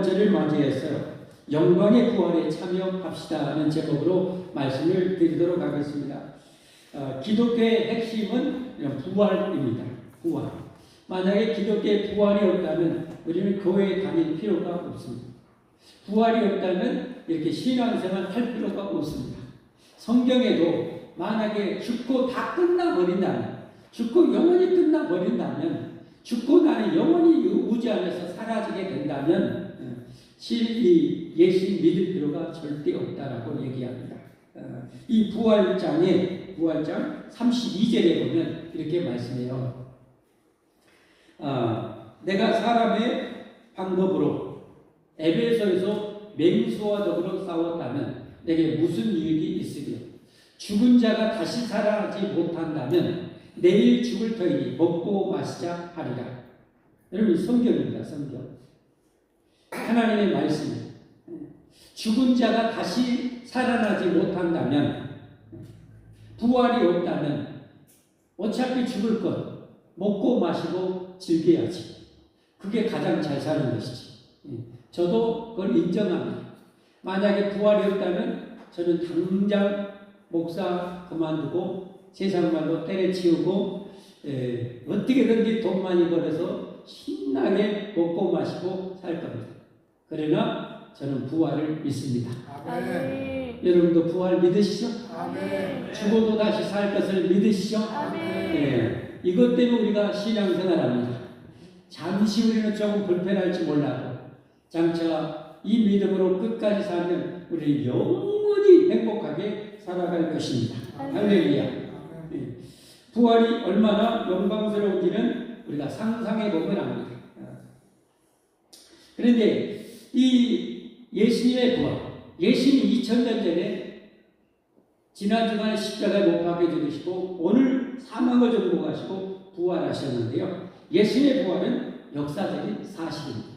부활절을 맞이해서 영광의 부활에 참여합시다 하는 제목으로 말씀을 드리도록 하겠습니다. 기독교의 핵심은 부활입니다. 부활. 만약에 기독교의 부활이 없다면 우리는 교회에 다닐 필요가 없습니다. 부활이 없다면 이렇게 신앙생활 할 필요가 없습니다. 성경에도 만약에 죽고 다 끝나버린다면, 죽고 영원히 끝나버린다면, 죽고 나는 영원히 우주 안에서 사라지게 된다면 예수 믿을 필요가 절대 없다라고 얘기합니다. 이 부활장 32절에 보면 이렇게 말씀해요. 내가 사람의 방법으로 에베소에서 맹수와 더불어 싸웠다면 내게 무슨 이익이 있으며 죽은 자가 다시 살아나지 못한다면 내일 죽을 터이니 먹고 마시자 하리라. 여러분, 성경입니다. 성경. 하나님의 말씀. 죽은 자가 다시 살아나지 못한다면, 부활이 없다면 어차피 죽을 것 먹고 마시고 즐겨야지. 그게 가장 잘 사는 것이지. 저도 그걸 인정합니다. 만약에 부활이 없다면 저는 당장 목사 그만두고 세상 말로 때려치우고 어떻게든지 돈 많이 벌어서 신나게 먹고 마시고 살 겁니다. 그러나 저는 부활을 믿습니다. 아멘. 여러분도 부활 믿으시죠? 아멘. 죽어도 다시 살 것을 믿으시죠? 아멘. 이것 때문에 우리가 신앙생활합니다. 잠시 우리는 조금 불편할지 몰라도 장차 이 믿음으로 끝까지 살면 우리는 영원히 행복하게 살아갈 것입니다. 할렐루야. 부활이 얼마나 영광스러운지는 우리가 상상해 보면 압니다. 그런데 이 예수님의 부활, 예수님이 2000년 전에 지난 주간에 십자가에 못 박혀 죽으시고 오늘 사망을 정복하시고 부활하셨는데요. 예수님의 부활은 역사적인 사실입니다.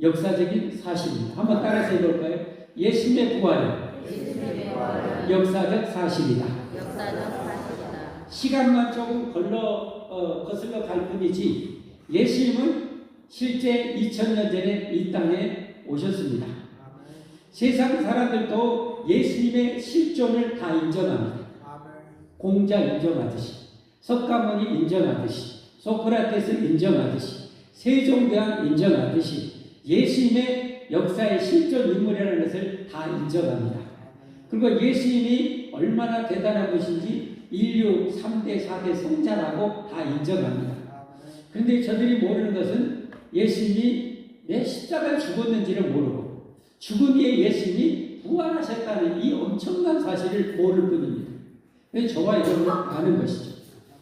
역사적인 사실입니다. 한번 따라서 해볼까요? 예수님의 부활은 역사적 사실이다. 시간만 조금 거슬러 갈 뿐이지 예수님은 실제 2000년 전에 이 땅에 오셨습니다. 세상 사람들도 예수님의 실존을 다 인정합니다. 공자 인정하듯이, 석가모니 인정하듯이, 소크라테스 인정하듯이, 세종대왕 인정하듯이 예수님의 역사의 실존 인물이라는 것을 다 인정합니다. 그리고 예수님이 얼마나 대단한 것인지 인류 3대, 4대 성자라고 다 인정합니다. 그런데 저들이 모르는 것은 예수님이 왜 십자가에 죽었는지를 모르고 죽은 뒤에 예수님이 부활하셨다는 이 엄청난 사실을 모를 뿐입니다. 저와 여러분은 아는 것이죠.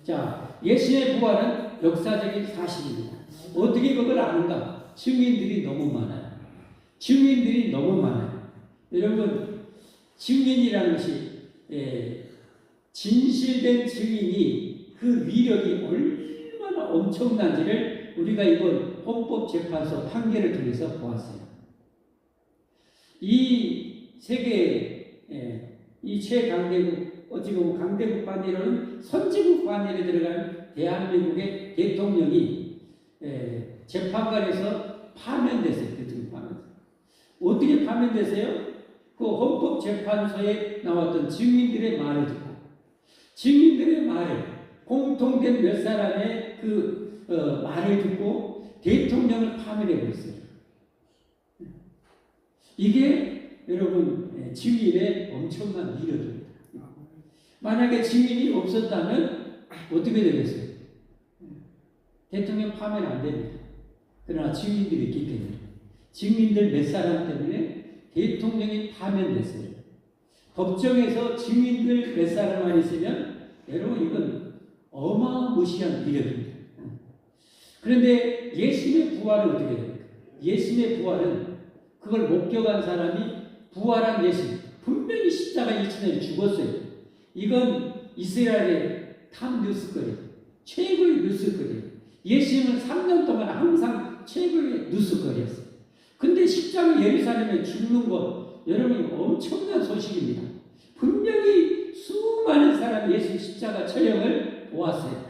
자, 예수님의 부활은 역사적인 사실입니다. 어떻게 그걸 아는가? 증인들이 너무 많아요. 증인들이 너무 많아요. 여러분, 증인이라는 것이 진실된 증인이 그 위력이 얼마나 엄청난지를 우리가 이번 헌법재판소 판결을 통해서 보았어요. 이 세계 이 최강대국, 어찌 보면 강대국관이라는 선진국관에 들어간 대한민국의 대통령이 재판관에서 파면됐어요. 대통령 파면. 어떻게 파면됐어요? 그 헌법재판소에 나왔던 증인들의 말을 듣고, 증인들의 말을, 공통된 몇 사람의 말을 듣고 대통령을 파면해버렸어요. 이게 여러분 증인의 엄청난 위력입니다. 만약에 증인이 없었다면 어떻게 되겠어요? 대통령 파면 안 됩니다. 그러나 증인들이 있기 때문에, 증인들 몇 사람 때문에 대통령이 파면됐어요. 법정에서 증인들 몇 사람만 있으면 여러분 이건 어마무시한 위력입니다. 그런데 예수님의 부활은 어떻게 됩니까? 예수님의 부활은 그걸 목격한 사람이 부활한 예수님, 분명히 십자가 2000년에 죽었어요. 이건 이스라엘의 탑 뉴스거리예요. 최고의 뉴스거리예요. 예수님은 3년 동안 항상 최고의 뉴스거리였어요. 근데 십자가 예루살렘에 죽는 것, 여러분이 엄청난 소식입니다. 분명히 수많은 사람이 예수 십자가 처형을 보았어요.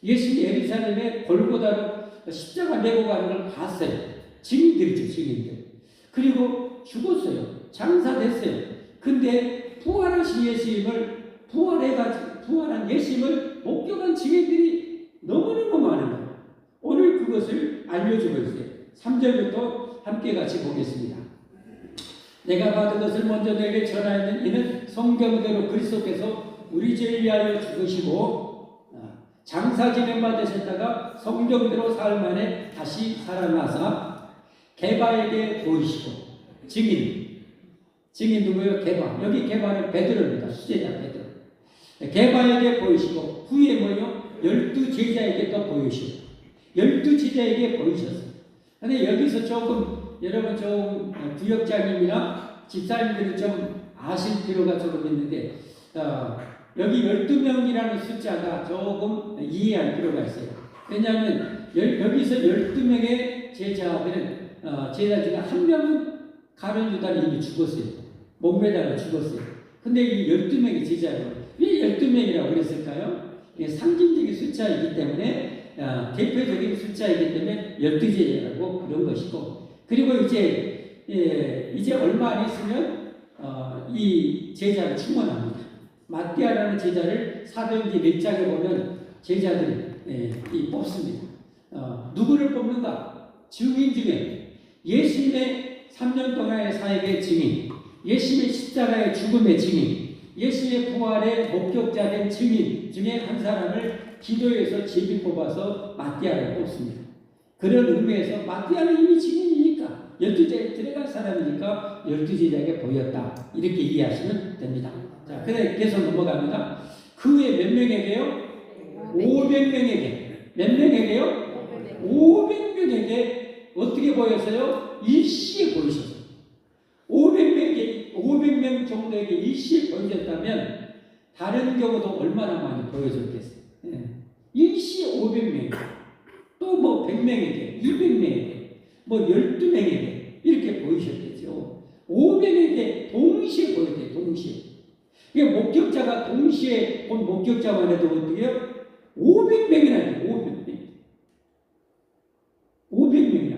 예수님 예루살렘에 골고다로 십자가 메고 가는 걸 봤어요. 증인들이죠, 증인들. 그리고 죽었어요. 장사됐어요. 근데 부활하신 예수님을 부활한 예수님을 목격한 증인들이 너무너무 많은 거예요. 오늘 그것을 알려주고 있어요. 3절부터 함께 같이 보겠습니다. 내가 받은 것을 먼저 너에게 전하였는 이는 성경대로 그리스도께서 우리 죄를 위하여 죽으시고 장사 지냄 받으셨다가 성경대로 사흘 만에 다시 살아나사 게바에게 보이시고 증인 누구예요? 게바. 여기 게바는 베드로입니다. 수제자 베드로. 게바에게 보이시고 후에 뭐요? 12제자에게 또 보이시고 12제자에게 보이셨어요. 근데 여기서 여러분 좀 구역장님이나 집사님들은 좀 아실 필요가 조금 있는데 여기 12명이라는 숫자가 조금 이해할 필요가 있어요. 왜냐하면 여기서 12명의 제자들은 제자 중에 한 명은 가룟 유다는 이미 죽었어요. 목매다가 죽었어요. 근데 이 12명의 제자로 왜 12명이라고 그랬을까요? 상징적인 숫자이기 때문에 대표적인 숫자이기 때문에 12제자라고 그런 것이고 그리고 이제 얼마 안 있으면 이 제자를 충원합니다. 마띠아라는 제자를 사도행전 1장에 보면 제자들이 뽑습니다. 누구를 뽑는가? 증인 중에 예수님의 3년 동안의 사역의 증인, 예수님의 십자가의 죽음의 증인, 예수님의 부활의 목격자된 증인 중에 한 사람을 기도에서 제비 뽑아서 마띠아를 뽑습니다. 그런 의미에서 마띠아는 이미 증인이니까 12제자에 들어갈 사람이니까 12제자에게 보였다. 이렇게 이해하시면 됩니다. 자, 그래 계속 넘어갑니다. 그 후에 몇 명에게요? 500명에게. 몇 명에게요? 500명에게 어떻게 보였어요? 일시에 보이셨어요. 500명 정도에게 일시에 보여줬다면 다른 경우도 얼마나 많이 보여줬겠어요. 일시에 500명, 또 뭐 100명에게, 200명에게, 뭐 12명에게 이렇게 보이셨겠죠. 500명에게 동시에 보였대요. 동시에. 이게 목격자가 동시에 본 목격자만 해도 어떻게 해요? 500명이나 돼요. 500명이나.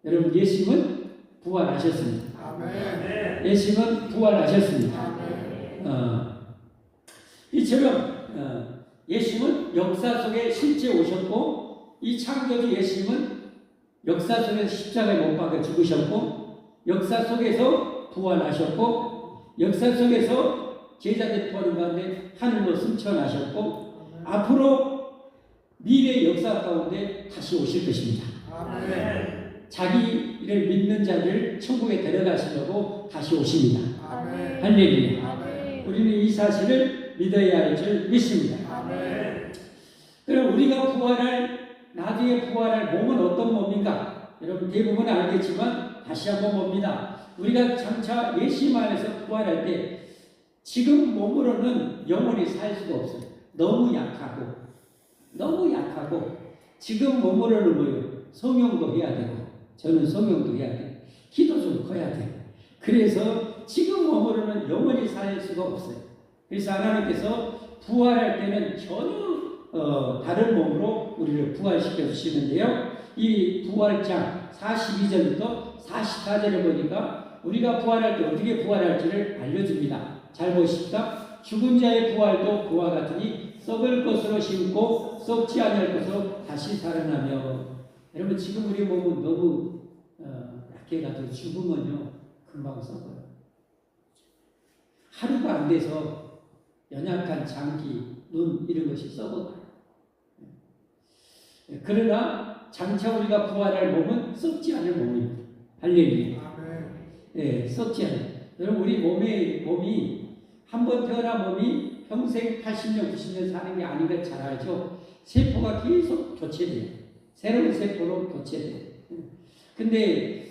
여러분 예수님은 부활하셨습니다. 아멘. 예수님은 부활하셨습니다. 아멘. 이처럼 예수님은 역사 속에 실제 오셨고 이 창조주 예수님은 역사 속에서 십자가에 못 박혀 죽으셨고 역사 속에서 부활하셨고 역사 속에서 제자들이 보는 가운데 하늘로 승천하셨고 앞으로 미래 역사 가운데 다시 오실 것입니다. 아멘. 자기를 믿는 자를 천국에 데려가시려고 다시 오십니다. 아멘. 할렐루야. 아멘. 우리는 이 사실을 믿어야 할 줄 믿습니다. 아멘. 그럼 우리가 나중에 부활할 몸은 어떤 몸인가? 여러분 대부분 알겠지만 다시 한번 봅니다. 우리가 장차 예수님 안에서 부활할 때 지금 몸으로는 영원히 살 수가 없어요. 너무 약하고 지금 몸으로는 뭐예요? 성령도 해야 되고 저는 성령도 해야 돼요. 기도 좀 커야 돼요. 그래서 지금 몸으로는 영원히 살 수가 없어요. 그래서 하나님께서 부활할 때는 전혀 다른 몸으로 우리를 부활시켜 주시는데요. 이 부활장 42절부터 44절에 보니까 우리가 부활할 때 어떻게 부활할지를 알려줍니다. 잘 보십시다. 죽은 자의 부활도 그와 같으니 썩을 것으로 심고 썩지 않을 것으로 다시 살아나며. 여러분 지금 우리 몸은 너무 약해가지고 죽으면요 금방 썩어요. 하루가 안 돼서 연약한 장기, 눈 이런 것이 썩어가요. 그러나 장차 우리가 부활할 몸은 썩지 않을 몸입니다. 할렐루야. 네, 썩지 않아요. 여러분 우리 몸이 한 번 태어난 몸이 평생 80년, 90년 사는 게 아닌 걸 잘 알죠. 세포가 계속 교체돼요. 새로운 세포로 교체돼요. 근데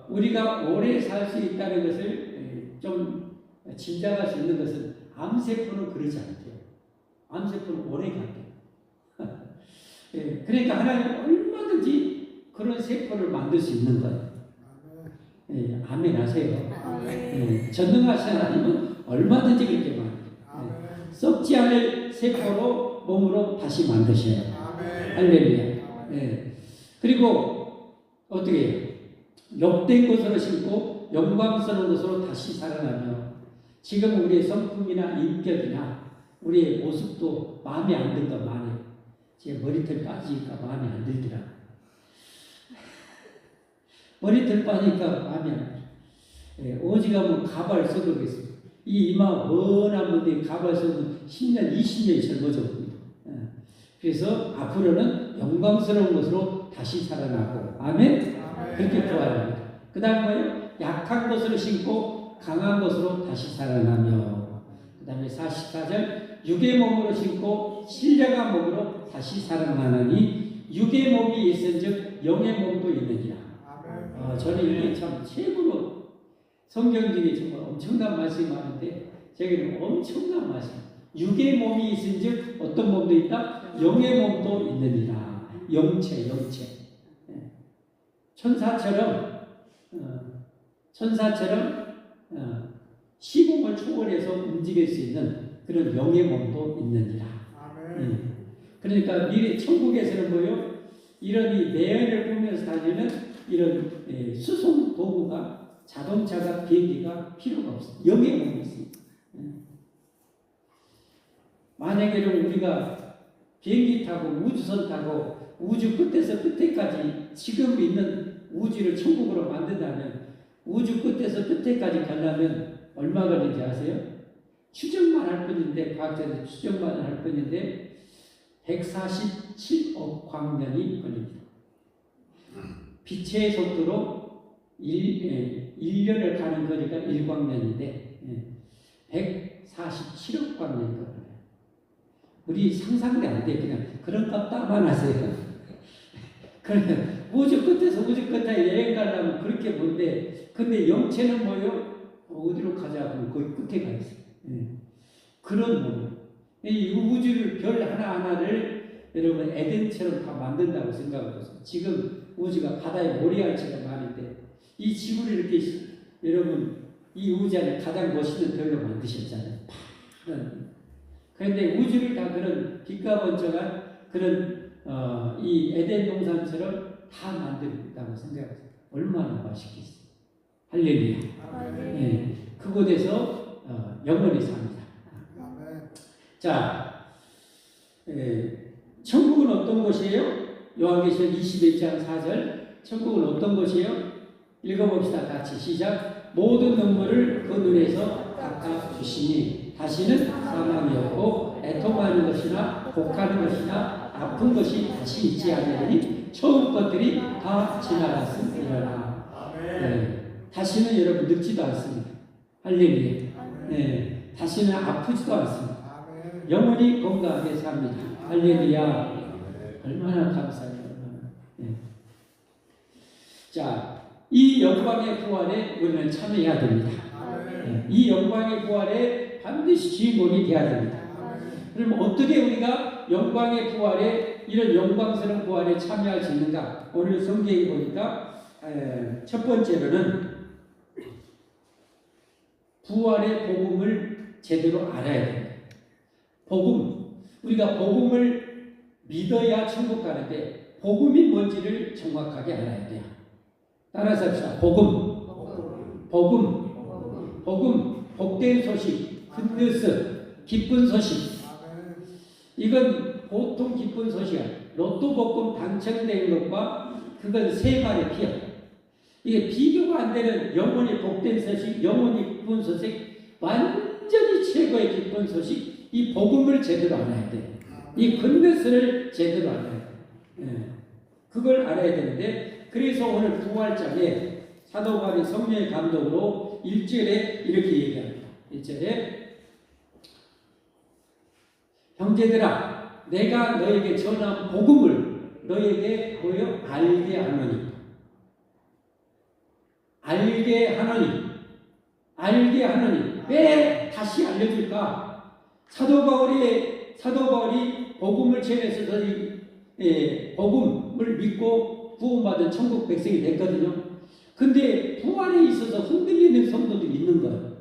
우리가 오래 살 수 있다는 것을 좀 짐작할 수 있는 것은 암세포는 그러지 않대요. 암세포는 오래 간대요. 예, 그러니까 하나님은 얼마든지 그런 세포를 만들 수 있는 거예요. 예, 아멘 하세요. 예, 전능하신 하나님은 얼마든지 그렇게 만들어요. 썩지 않을 세포로 몸으로 다시 만드셔요. 할렐루야. 예. 그리고 어떻게 해요? 욕된 것으로 심고 영광스러운 것으로 다시 살아나며 지금 우리의 성품이나 인격이나 우리의 모습도 마음에 안 든다 말이에요. 제 머리털 빠지니까 마음에 안 들더라. 머리털 빠지니까 마음에 안 들어. 예, 오지가 뭐 가발 써보겠습니다. 이 이마 원한 분들이 가발 써면 10년, 20년이 젊어져 봅니다. 예. 그래서 앞으로는 영광스러운 것으로 다시 살아나고, 아멘? 그렇게 부활합니다. 그 다음 뭐예요? 약한 것으로 심고 강한 것으로 다시 살아나며, 그 다음에 44절, 육의 몸으로 심고 신령한 몸으로 다시 살아나니 육의 몸이 있은즉 영의 몸도 있느니라. 저는 이게 참 최고로 성경 중에 정말 엄청난 말씀이 많은데 제게는 엄청난 말씀. 육의 몸이 있은즉 어떤 몸도 있다? 영의 몸도 있느니라. 영체. 천사처럼 시공을 초월해서 움직일 수 있는 그런 영의 몸도 있느니라. 그러니까 미래 천국에서는 뭐요? 이런 이 매연을 보면서 다니는 이런 수송 도구가 자동차가 비행기가 필요가 없어요. 영의 몸이 있습니다. 만약에 우리가 비행기 타고 우주선 타고 우주 끝에서 끝에까지 지금 있는 우주를 천국으로 만든다면 우주 끝에서 끝에까지 가려면 얼마 걸리는지 아세요? 추정만 할 뿐인데 과학자들 추정만 할 뿐인데 147억 광년이 걸립니다. 빛의 속도로 1년을 가는 거리가 1광년인데 147억 광년이 걸려요. 우리 상상도 안 돼. 그냥 그런 값 따만 하세요. 그러면 우주 끝에서 우주 끝에 여행 가려면 그렇게 뭔데, 근데 영체는 뭐요? 어디로 가자 하면 거기 끝에 가 있어요. 그런 뭐. 이 우주를 별 하나하나를 여러분 에덴처럼 다 만든다고 생각해보세요. 지금 우주가 바다의 모래알처럼 많은데 이 지구를 이렇게 여러분 이 우주 안에 가장 멋있는 별로 만드셨잖아요. 그런데 우주를 다 그런 빛과 번쩍한 그런 이 에덴 동산처럼 다 만든다고 생각해보세요. 얼마나 맛있겠어요. 할렐루야. 네, 그곳에서 영원히 삽니다. 자, 천국은 어떤 곳이에요? 요한계시록 21장 4절. 천국은 어떤 곳이에요? 읽어봅시다. 같이 시작. 모든 눈물을 그 눈에서 닦아주시니 다시는 사망이 없고 애통하는 것이나 곡하는 것이나 아픈 것이 다시 있지 않으니 처음 것들이 다 지나갔음이라. 다시는 여러분 늙지도 않습니다. 할렐루야. 네, 다시는 아프지도 않습니다. 영원히 건강하게 삽니다. 할렐루야. 얼마나 감사해요. 네. 자, 이 영광의 부활에 우리는 참여해야 됩니다. 네. 이 영광의 부활에 반드시 주인공이 되어야 됩니다. 그럼 어떻게 우리가 영광의 부활에 이런 영광스러운 부활에 참여할 수 있는가? 오늘 성경에 보니까 첫 번째로는 부활의 복음을 제대로 알아야 됩니다. 복음, 우리가 복음을 믿어야 천국 가는데 복음이 뭔지를 정확하게 알아야 돼요. 따라서 합시다. 복음, 복된 소식, 굿뉴스, 기쁜 소식. 이건 보통 기쁜 소식이야. 로또 복권 당첨된 것과 그건 세 마리 피어. 이게 비교가 안 되는 영원히 복된 소식, 영원히 기쁜 소식, 완전히 최고의 기쁜 소식. 이 복음을 제대로 알아야 돼. 이 굿뉴스를 제대로 알아야 돼. 그걸 알아야 되는데, 그래서 오늘 부활장에 사도 바울이 성령의 감동으로 1절에 이렇게 얘기합니다. 1절에 형제들아, 내가 너에게 전한 복음을 너에게 보여 알게 하노니. 알게 하노니. 왜 다시 알려줄까? 사도 바울이 복음을 전해서 복음을 믿고 구원받은 천국 백성이 됐거든요. 근데 부활에 있어서 흔들리는 성도들이 있는 거예요.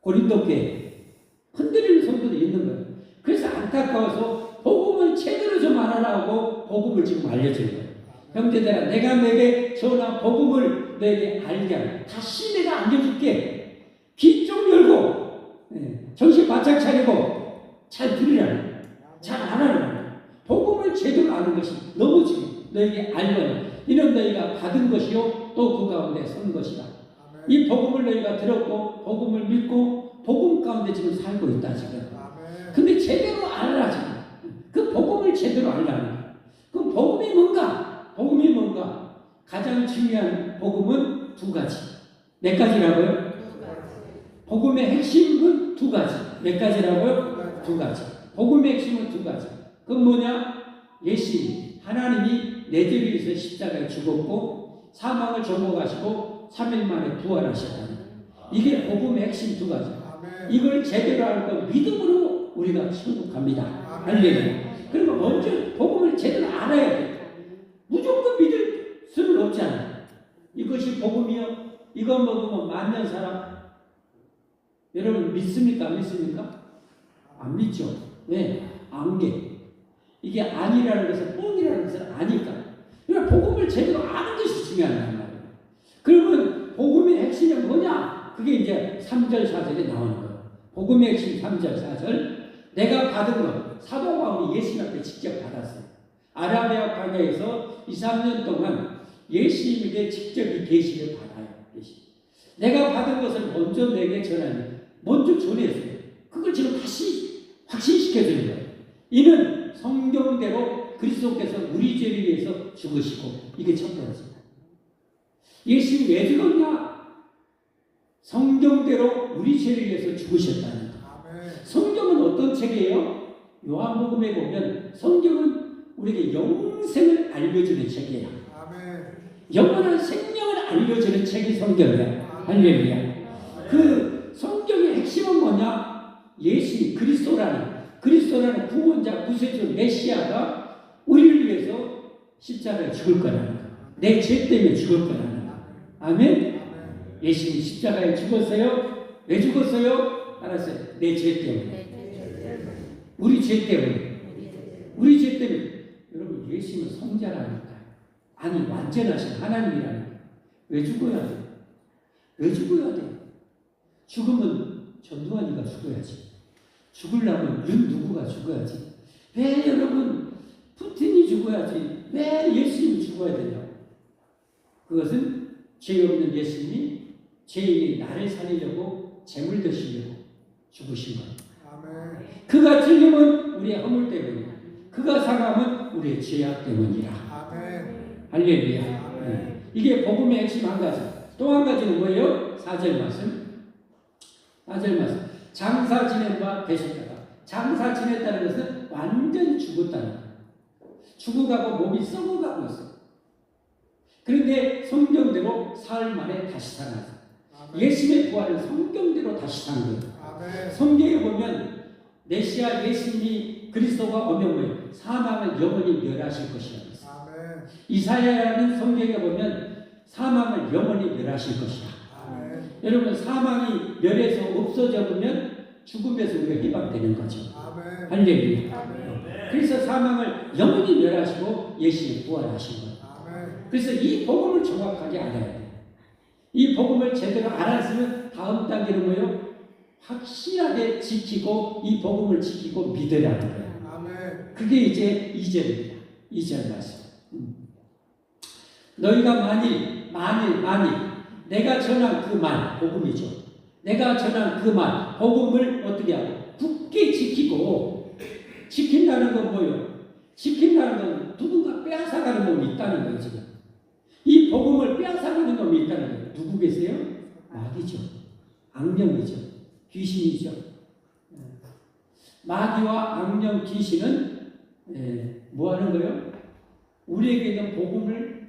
고린도교회 흔들리는 성도들이 있는 거예요. 그래서 안타까워서 복음을 제대로 좀 알아라고 복음을 지금 알려주는 거예요. 형제들아 내가 너에게 전한 복음을 너에게 알게 하라. 다시 내가 안겨줄게. 귀 좀 열고 정신 바짝 차리고 잘 들으라. 잘 알아라. 복음을 제대로 아는 것이 너무 중요해. 너에게 알거나 이는 너희가 받은 것이요 또 그 가운데 선 것이다. 이 복음을 너희가 들었고 복음을 믿고 복음 가운데 지금 살고 있다 지금. 근데 제대로 알아라 지금. 그 복음을 제대로 알라. 그럼 복음이 뭔가? 복음이 뭔가? 가장 중요한 복음은 두 가지. 몇 가지라고요? 복음의 핵심은 두 가지. 몇 가지라고요? 두 가지. 복음의 핵심은 두 가지. 그건 뭐냐? 예수님, 하나님이 내 죄를 위해서 십자가에 죽었고 사망을 정복하시고 3일 만에 부활하셨다. 이게 복음의 핵심 두 가지. 이걸 제대로 알고 믿음으로 우리가 천국합니다. 할렐루야. 그리고 먼저 복음을 제대로 알아야 돼. 무조건 믿을 수는 없잖아. 이것이 복음이요. 이거 먹으면 만년 살아. 여러분 믿습니까? 안 믿습니까? 안 믿죠. 왜? 안개. 이게 아니라는 것은 뻥이라는 것은 아니까. 그러니까 복음을 제대로 아는 것이 중요하단 말이에요. 그러면 복음의 핵심이 뭐냐? 그게 이제 3절 4절에 나오는 거예요. 복음의 핵심 3절 4절. 내가 받은 것, 사도 바울이 예수님 앞에 직접 받았어요. 아라비아 광야에서 2, 3년 동안 예수님에게 직접 이 계시를 받아요. 내가 받은 것을 먼저 내게 전하니 먼저 전했어요. 그걸 지금 다시 확신시켜주는 거예요. 이는 성경대로 그리스도께서 우리 죄를 위해서 죽으시고, 이게 첫 번째입니다. 예수님이 왜 죽었냐? 성경대로 우리 죄를 위해서 죽으셨다는 거. 성경은 어떤 책이에요? 요한복음에 보면 성경은 우리에게 영생을 알려주는 책이에요. 영원한 생명을 알려주는 책이 성경이야. 할렐루야. 그 성경의 핵심은 뭐냐? 예수 그리스도라는 구원자, 구세주, 메시아가 우리를 위해서 십자가에 죽을 거라는 거. 내 죄 때문에 죽을 거라는 거. 아멘? 예수님이 십자가에 죽었어요. 왜 죽었어요? 알았어요. 내 죄 때문에. 우리 죄 때문에. 우리 죄 때문에. 여러분, 예수님은 성자라니까. 아니, 완전하신 하나님이라니까. 왜 죽어야 돼? 왜 죽어야 돼? 죽으면 전두환이가 죽어야지. 죽으려면 누구가 죽어야지. 왜 여러분 푸틴이 죽어야지. 왜 예수님이 죽어야 되냐? 그것은 죄 없는 예수님이 죄인이 나를 살리려고 재물 드시려고 죽으신 거예요. 그가 틀림은 우리의 허물 때문이야. 그가 상함은 우리의 죄악 때문이라. 할렐루야. 네. 이게 복음의 핵심 한 가지. 또 한 가지는 뭐예요? 4절 말씀. 4절 말씀. 장사 지낸 바 되셨다가. 장사 지냈다는 것은 완전히 죽었다는 거예요. 죽어가고 몸이 썩어가고 있어. 그런데 성경대로 사흘 만에 다시 살아났어. 예수님의 부활은 성경대로 다시 산 거예요. 성경에 보면 메시아 예수님이 그리스도가 오면 뭐예요? 사망을 영원히 멸하실 것이라고 했어요. 이사야라는 성경에 보면 사망을 영원히 멸하실 것이다. 여러분, 사망이 멸해서 없어져 보면 죽음에서 우리가 해방되는 거죠. 할렐루야. 그래서 사망을 영원히 멸하시고 예수님이 부활하신 거예요. 그래서 이 복음을 정확하게 알아야 돼요. 이 복음을 제대로 알았으면 다음 단계는 뭐예요? 확실하게 지키고 이 복음을 지키고 믿으라는 거예요. 그게 이제 2절입니다. 2절 말씀. 너희가 만일 내가 전한 그 말, 복음이죠. 내가 전한 그 말, 복음을 어떻게 하고 굳게 지키고, 지킨다는 건 뭐예요? 지킨다는 건 누군가 빼앗아가는 놈이 있다는 거예요. 지금 이 복음을 빼앗아가는 놈이 있다는 거예요. 누구 계세요? 마귀죠. 악령이죠. 귀신이죠. 마귀와 악령, 귀신은 뭐 하는 거예요? 우리에게 있는 복음을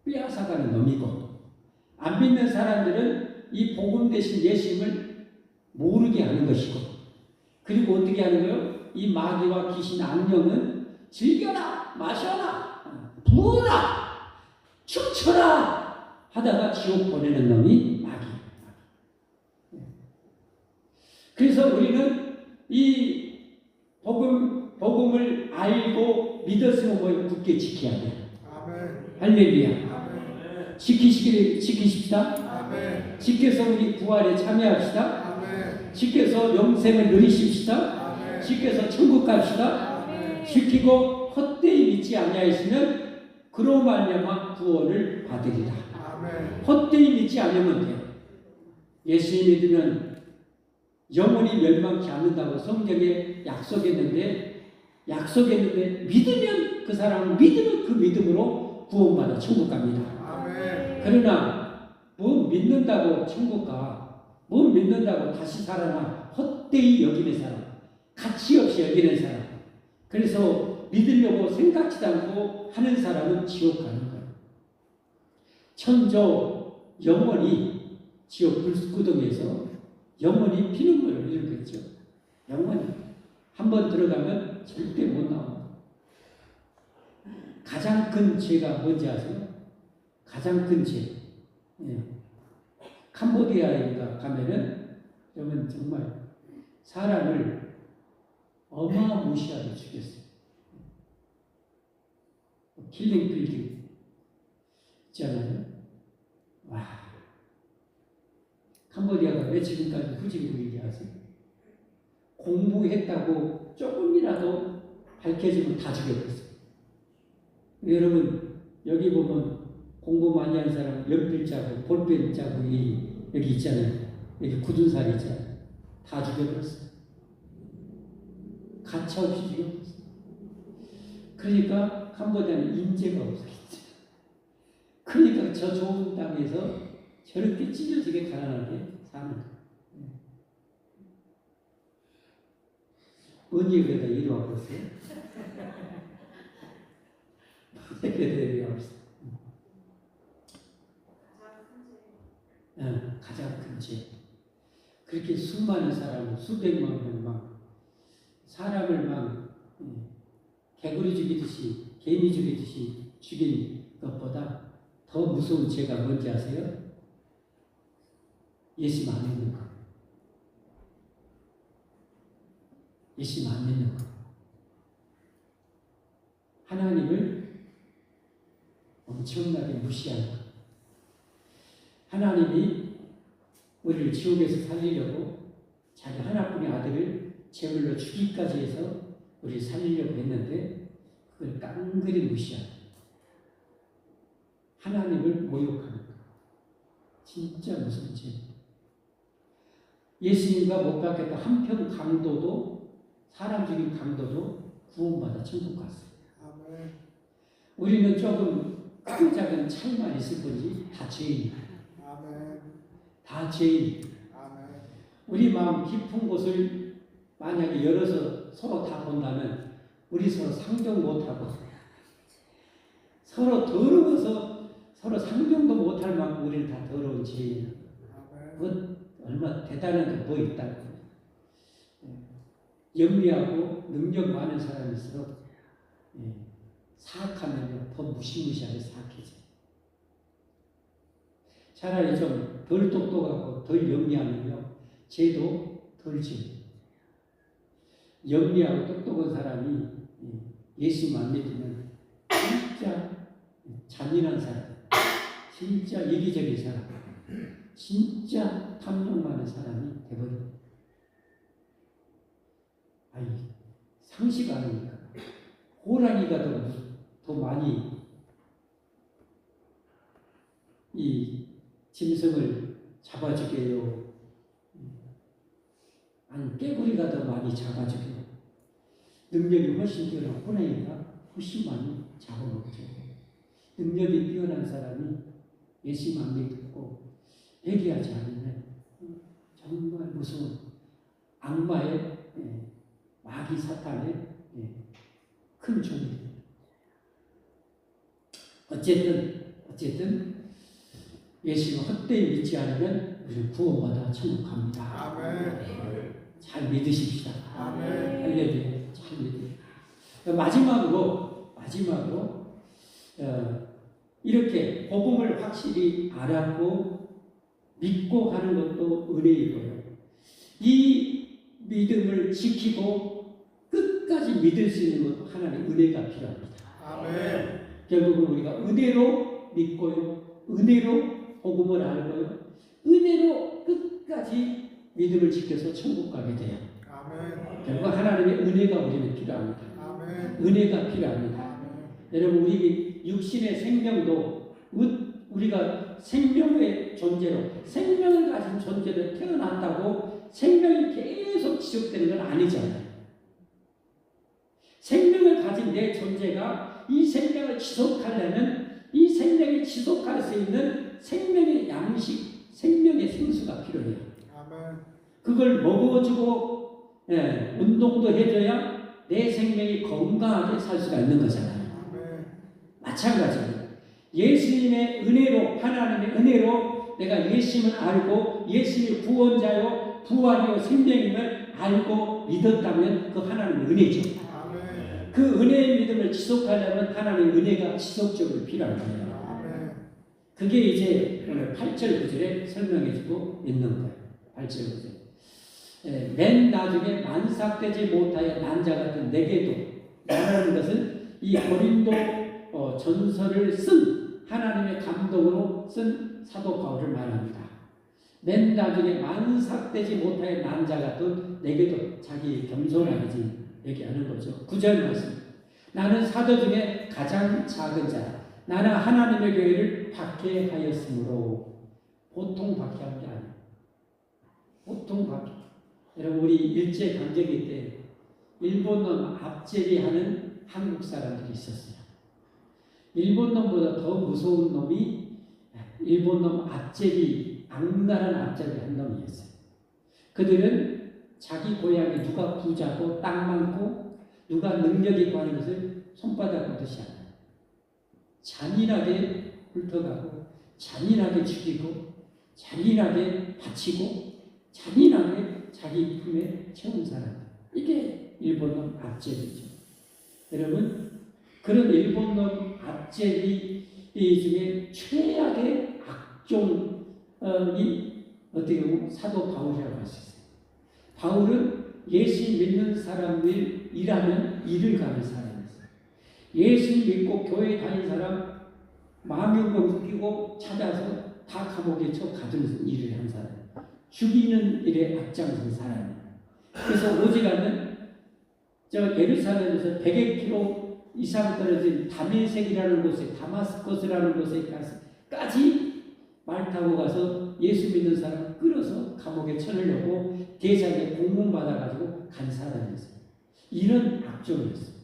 빼앗아가는 놈이고, 안 믿는 사람들은 이 복음 대신 예수님을 모르게 하는 것이고, 그리고 어떻게 하는 거예요? 이 마귀와 귀신, 악령은 즐겨라, 마셔라, 부어라, 춤춰라 하다가 지옥 보내는 놈이 마귀. 그래서 우리는 이 복음을 알고 믿었으면 뭐 굳게 지켜야 돼요. 할렐루야. 지키십시다. 아멘. 지켜서 우리 부활에 참여합시다. 아멘. 지켜서 영생을 누리십시다. 아멘. 지켜서 천국 갑시다. 지키고 헛되이 믿지 아니하시면 그로 말미암아 구원을 받으리라. 아멘. 헛되이 믿지 않으면 돼요. 예수 믿으면 영원히 멸망치 않는다고 성경에 약속했는데 믿으면 그 사람은 믿으면 그 믿음으로 구원받아 천국 갑니다. 아멘. 그러나 뭐 믿는다고 천국 가, 뭐 믿는다고 다시 살아나 헛되이 여기는 사람, 가치 없이 여기는 사람, 그래서 믿으려고 생각지도 않고 하는 사람은 지옥 가는 거예요. 천조 영원히 지옥 불구덩이에서 영원히 피눈물을 흘리겠죠. 영원히 한 번 들어가면 절대 못 나옵니다. 가장 큰 죄가 뭔지 아세요? 가장 큰 죄. 캄보디아에 가면은 그러면 정말 사람을 어마무시하게 죽였어요. 킬링 빌딩 있잖아요. 와, 캄보디아가 왜 지금까지 후진국이게 하세요? 공부했다고 조금이라도 밝혀지면 다 죽여버렸어요. 여러분 여기 보면 공부 많이 한 사람 연필 자국, 볼펜 자국이 여기 있잖아요. 여기 굳은 살이 있잖아요. 다 죽여버렸어요. 가차없이 죽여버렸어요. 그러니까 캄보디아는 인재가 없었겠죠. 그러니까 저 좋은 땅에서 저렇게 찢어지게 가난하게 사는 거예요. 언제 그래다 이리 와봤어요? 언제 그래다 이리 와봤어요? 가장 큰 죄. 그렇게 수많은 사람을 수백만 명을 막 사람을 막 개구리 죽이듯이 개미 죽이듯이 죽인 것보다 더 무서운 죄가 뭔지 아세요? 예수 안 믿는 거. 예수 안 믿는 거. 하나님을 엄청나게 무시하는 거. 하나님이 우리를 지옥에서 살리려고 자기 하나뿐인 아들을 제물로 주기까지 해서 우리를 살리려고 했는데 그걸 깡그리 무시하는 거예요. 하나님을 모욕하는 거예요. 진짜 무슨 죄. 예수님과 못 받겠다 한편 강도도 사람 죽인 강도도 구원받아 천국 갔어요. 아멘. 우리는 조금 큰 작은 차이만 있을 뿐이지 다 죄인이에요. 아멘. 다 죄인. 아멘. 우리 마음 깊은 곳을 만약에 열어서 서로 다 본다면 우리 서로 상종 못하고 서로 더러워서 서로 상종도 못할 만큼 우리는 다 더러운 죄인이에요. 뭐 얼마 대단한 게 뭐 있다고. 영리하고 능력 많은 사람일수록 사악하면 더 무시무시하게 사악해져요. 차라리 좀 덜 똑똑하고 덜 영리하면요 죄도 덜 지어요. 영리하고 똑똑한 사람이 예수 안 믿으면 진짜 잔인한 사람, 진짜 이기적인 사람, 진짜 탐욕 많은 사람이 되버려요. 아니 상식 아닙니까? 호랑이가 더 많이 이 짐승을 잡아주게요. 아니 깨구리가 더 많이 잡아주게요. 능력이 훨씬 뛰어난 호랑이가 훨씬 많이 잡아먹죠. 능력이 뛰어난 사람이 예수만 믿고 회개하지 않으면 정말 무서운 악마의 마귀 사탄의 큰 종이 됩니다. 어쨌든 예수를 헛되이 믿지 않으면 우리는 구원받아 천국 갑니다. 아멘. 잘 믿으십시다. 아멘. 할렐루야. 잘 믿으세요. 마지막으로 이렇게 복음을 확실히 알았고 믿고 하는 것도 은혜이고요. 이 믿음을 지키고 끝까지 믿을 수 있는 것도 하나님의 은혜가 필요합니다. 아멘. 결국은 우리가 은혜로 믿고요. 은혜로 복음을 알고요. 은혜로 끝까지 믿음을 지켜서 천국 가게 돼요. 아멘. 결국 하나님의 은혜가 우리는 필요합니다. 아멘. 은혜가 필요합니다. 아멘. 여러분 우리 육신의 생명도 우리가 생명의 존재로 생명을 가진 존재로 태어났다고 생명이 계속 지속되는 건 아니잖아요. 생명을 가진 내 존재가 이 생명을 지속하려면 이 생명이 지속할 수 있는 생명의 양식, 생명의 생수가 필요해요. 아멘. 그걸 먹어주고 운동도 해줘야 내 생명이 건강하게 살 수가 있는 거잖아요. 아멘. 마찬가지로 예수님의 은혜로 하나님의 은혜로 내가 예수님을 알고 예수님이 구원자요 부활이요 생명임을 알고 믿었다면 그 하나님의 은혜죠. 아멘. 그 은혜의 믿음을 지속하려면 하나님의 은혜가 지속적으로 필요한 거예요. 아멘. 그게 이제 오늘 8절 9절에 설명해주고 있는 거예요. 8절 9절. 맨 나중에 만삭되지 못하여 난자 같은 내게도 말하는 것은 이 고린도 전서를 쓴 하나님의 감동으로 쓴 사도 바울을 말합니다. 맨 나중에 만삭되지 못하여 난자 같은 내게도 자기 겸손하게 얘기하는 거죠. 9절 말씀. 나는 사도 중에 가장 작은 자. 나는 하나님의 교회를 박해하였으므로 보통 박해한 게 아니에요. 보통 박해. 여러분 우리 일제 강점기 때 일본 놈 앞제비하는 한국 사람들이 있었어요. 일본 놈보다 더 무서운 놈이 일본 놈 앞제비, 악랄한 앞제비 한 놈이었어요. 그들은 자기 고향에 누가 부자고 땅 많고 누가 능력 있고 하는 것을 손바닥 보듯이 알아요. 잔인하게 훑어가고 잔인하게 죽이고 잔인하게 바치고 잔인하게 자기 품에 채운 사람. 이게 일본놈 앞제비죠. 여러분 그런 일본놈 앞제비 중에 최악의 악종이 어떻게 보면 사도 바울이라고 할 수 있어요. 바울은 예수 믿는 사람들 일하면 일을 가는 사람이었어요. 예수 믿고 교회 다니는 사람 망명금 끼고 찾아서 다 감옥에 쳐 가두는 일을 한 사람. 죽이는 일에 앞장선 사람이에요. 그래서 오지라는 저 예루살렘에서 100여 킬로 이상 떨어진 다메섹이라는 곳에 다마스커스라는 곳에까지 말 타고 가서 예수 믿는 사람 끌어서 감옥에 쳐넣으려고 대장에 공문 받아가지고 간 사람이었어요. 이런 악종이었어요.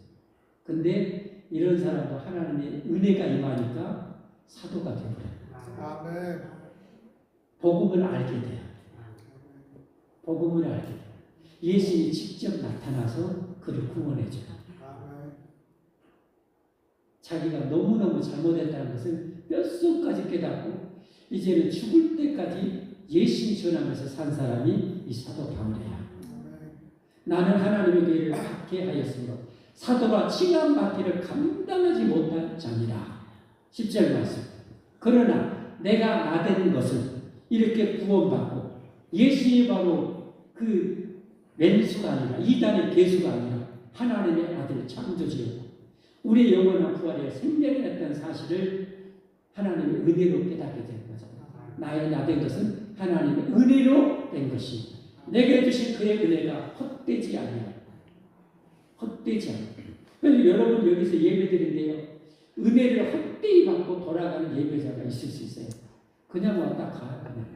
근데 이런 사람도 하나님의 은혜가 임하니까 사도가 되어버려요. 아멘. 복음을 알게 돼요. 복음을 알게 돼요. 예수님이 직접 나타나서 그를 구원해줘요. 아멘. 자기가 너무너무 잘못했다는 것을 뼛속까지 깨닫고 이제는 죽을 때까지 예수님 전하면서 산 사람이 이 사도 바울이에요. 나는 하나님의 교회를 박해하였으므로 사도가 칭함 받기를 감당하지 못한 자니라. 10절 말씀. 그러나 내가 나된 것은 이렇게 구원받고 예수님이 바로 그 왼수가 아니라 이단의 개수가 아니라 하나님의 아들 창조주였고 우리의 영원한 부활에 생명이 났다는 사실을 하나님의 은혜로 깨닫게 된 거죠. 나의 나된 것은 하나님의 은혜로 된 것이 내게 주신 그의 은혜가 헛되지 않아요. 헛되지 않아요. 그래서 여러분 여기서 예배드린데요. 은혜를 헛되이 받고 돌아가는 예배자가 있을 수 있어요. 그냥 왔다 가요. 그냥.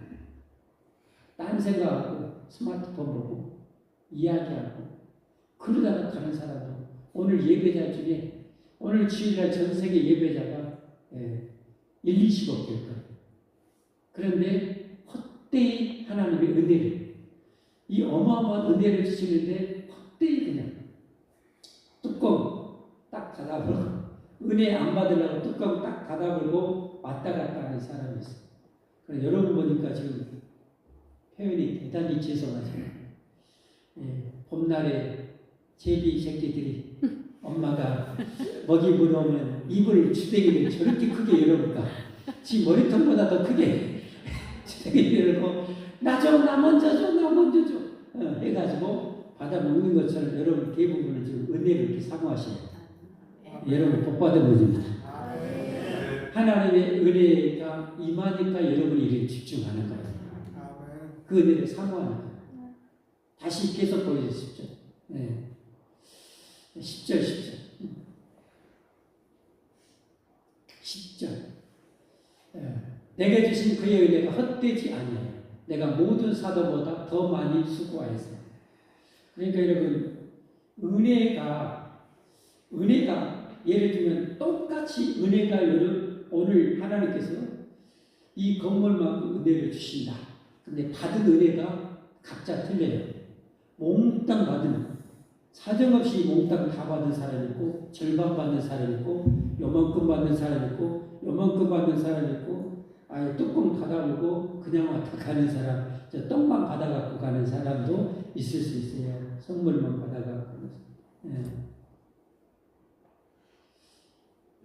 딴 생각하고 스마트폰 보고 이야기하고 그러다가 가는 사람도 오늘 예배자 중에 오늘 주일날 전 세계 예배자가 1, 20억 될 거예요. 그런데 헛되이 하나님의 은혜를 이 어마어마한 은혜를 주시는데 헛되이 그냥 뚜껑 딱 닫아버리고 은혜 안 받으려고 뚜껑 딱 닫아버리고 왔다 갔다 하는 사람이 있어요. 그래서 여러분 보니까 지금 표현이 대단히 죄송하죠. 봄날에 제비 새끼들이 엄마가 먹이 물어오면 입을 주댕이를 저렇게 크게 열어볼까? 지 머리통보다 더 크게 주댕이를 열고 나 좀, 나 먼저 줘, 나 먼저 줘 해가지고 받아 먹는 것처럼 여러분 대부분은 지금 은혜를 이렇게 사모하셔요. 여러분 복 받은 분입니다. 하나님의 은혜가 임하니까 여러분이 이렇게 집중하는 거예요. 아멘. 그 은혜를 사모하는 거예요. 다시 계속 보여주십시오. 네. 10절. 10절. 내게 주신 그의 은혜가 헛되지 아니하여 내가 모든 사도보다 더 많이 수고하였어요. 그러니까 여러분 은혜가 예를 들면 똑같이 은혜가 오늘 하나님께서 이 건물만큼 은혜를 주신다. 근데 받은 은혜가 각자 틀려요. 몽땅 받은 사정없이 몽땅 다 받은 사람 있고 절반 받는 사람 있고 요만큼 받는 사람 있고 요만큼 받는 사람 있고 아예 뚜껑 닫아보고 그냥 왔다 가는 사람, 저 떡만 받아갖고 가는 사람도 있을 수 있어요. 선물만 받아갖고. 예.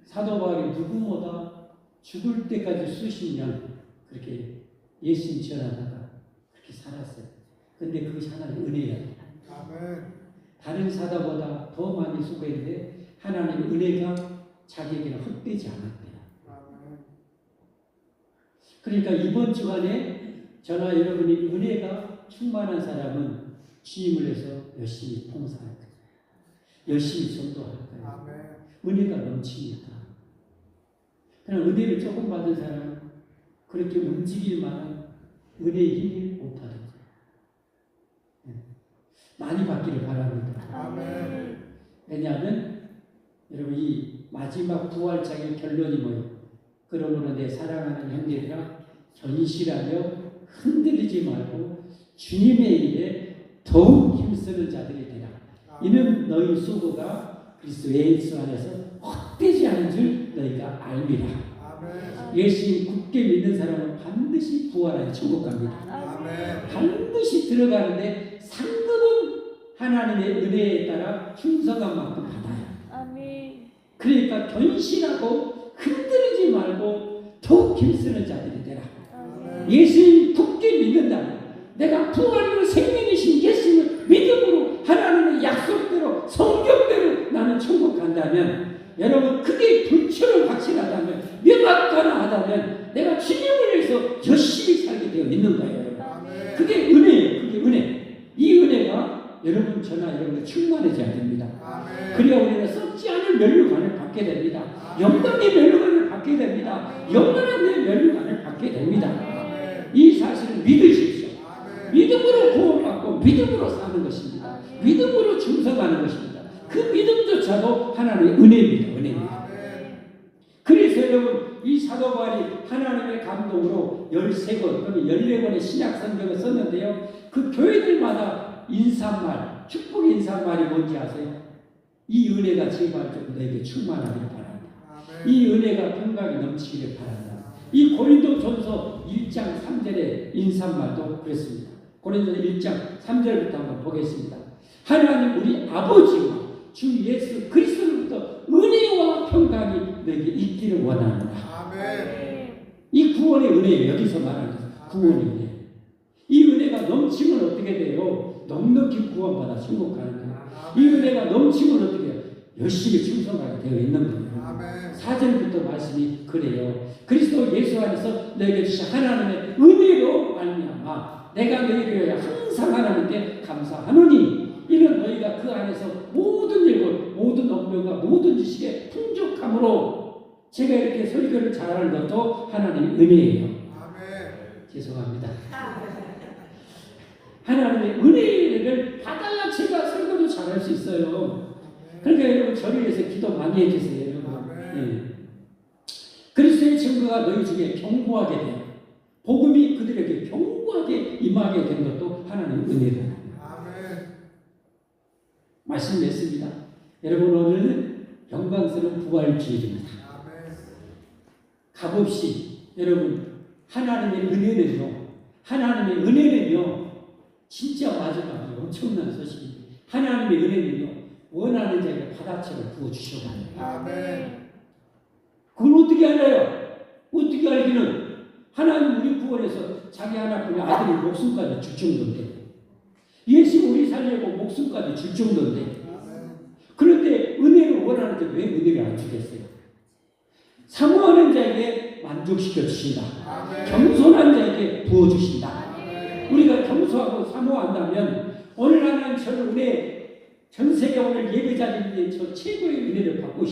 사도 바울이 누구보다 죽을 때까지 수십 년 그렇게 예수님 전하다가 그렇게 살았어요. 근데 그것이 하나님의 은혜예요. 아멘. 다른 사도보다 더 많이 수고했는데 하나님의 은혜가 자기에게는 헛되지 않았대요. 아멘. 그러니까 이번 주간에 저나 여러분이 은혜가 충만한 사람은 주님을 위해서 열심히 봉사할 거예요. 열심히 전도할 거예요. 아멘. 은혜가 넘치니까. 그냥 은혜를 조금 받은 사람은 그렇게 움직일 만한 은혜의 힘을 못 받은 거예요. 많이 받기를 바랍니다. 아멘. 왜냐하면 여러분 이 마지막 부활장의 결론이 뭐예요? 그러므로 내 사랑하는 형제들아 견실하며 흔들리지 말고 주님의 일에 더욱 힘쓰는 자들이 되라. 이는 너희 수고가 그리스도 예수 안에서 헛되지 않은 줄 너희가 알미라. 아멘. 예수님 굳게 믿는 사람은 반드시 부활하여 천국 갑니다. 아멘. 반드시 들어가는데 상급은 하나님의 은혜에 따라 충성한 만큼 받아요. 아멘. 그러니까 견실하고 흔들리지 말고 더욱 힘쓰는 자들이 되라. 아멘. 예수님 굳게 믿는다면 내가 부활이고 생명이신 예수님을 믿음으로 하나님의 약속대로 성경대로 나는 천국 간다면 여러분 그게 불처럼 확실하다면 명확하나 하다면 내가 주님을 위해서 열심히 살게 되어 있는 거예요. 여러분. 아멘. 그게 은혜예요. 그게 은혜. 이 은혜가 여러분 저나 여러분이 충만해져야 됩니다. 아멘. 그래야 우리는 썩지 않은 면류관을 받게 됩니다. 영광의 면류관을 받게 됩니다. 영원한 내 면류관을 받게 됩니다. 아멘. 이 사실을 믿으십시오. 아멘. 믿음으로 구원받고 믿음으로 사는 것입니다. 믿음으로 충성하는 것입니다. 그 믿음조차도 하나님의 은혜입니다. 은혜입니다. 아멘. 그래서 여러분 이 사도 바울이 하나님의 감동으로 13권 또는 14권의 신약 성경을 썼는데요. 그 교회들마다 인사말, 축복의 인사말이 뭔지 아세요? 이 은혜가 제발 좀 너에게 충만하기를 바랍니다. 아멘. 이 은혜가 평강이 넘치기를 바랍니다. 이 고린도전서 1장 3절의 인사말도 그랬습니다. 고린도전서 1장 3절부터 한번 보겠습니다. 하나님 우리 아버지와 주 예수 그리스도로부터 은혜와 평강이 너에게 있기를 원합니다. 아멘. 이 구원의 은혜예요. 여기서 말하는 구원의 은혜. 이 은혜가 넘치면 어떻게 돼요? 넉넉히 구원받아 천국 가는 거예요. 이 은혜가 넘치면 어떻게 해요? 열심히 충성하게 되어 있는 거예요. 아멘. 4절부터 말씀이 그래요. 그리스도 예수 안에서 너에게 주신 하나님의 은혜로 말미암아 내가 너희를 위하여 항상 하나님께 감사하노니 이는 너희가 그 안에서 모든 일과 모든 언변과 모든 지식에 풍족함으로 제가 이렇게 설교를 잘하는 것도 하나님의 은혜예요. 아멘. 죄송합니다. 하나님의 은혜를 받아야 제가 설교도 잘할 수 있어요. 그러니까 여러분 저를 위해서 기도 많이 해주세요. 여러분. 예. 그리스도의 증거가 너희 중에 견고하게 돼요. 복음이 그들에게 견고하게 임하게 된 것도 하나님의 은혜다. 아멘. 말씀 맺습니다. 여러분 오늘은 영광스러운 부활주일입니다. 아멘. 값없이 여러분 하나님의 은혜는요 진짜 마지막에 엄청난 소식입니다. 하나님의 은혜는요 원하는 자에게 바다처럼 부어주셔갑니다. 아멘. 그걸 어떻게 알아요? 어떻게 알기는 하나님 우리 구원해서 자기 하나뿐인 아들의 목숨까지 줄 정도인데 예수 우리 살려고 목숨까지 줄 정도인데 아멘. 그런데 은혜를 원하는데 왜 은혜를 안 주겠어요? 사모하는 자에게 만족시켜 주신다. 아멘. 겸손한 자에게 부어주신다. 아멘. 우리가 겸손하고 사모한다면 오늘 하나님 저를 전 세계 오늘 예배 자리에 저 최고의 은혜를 받고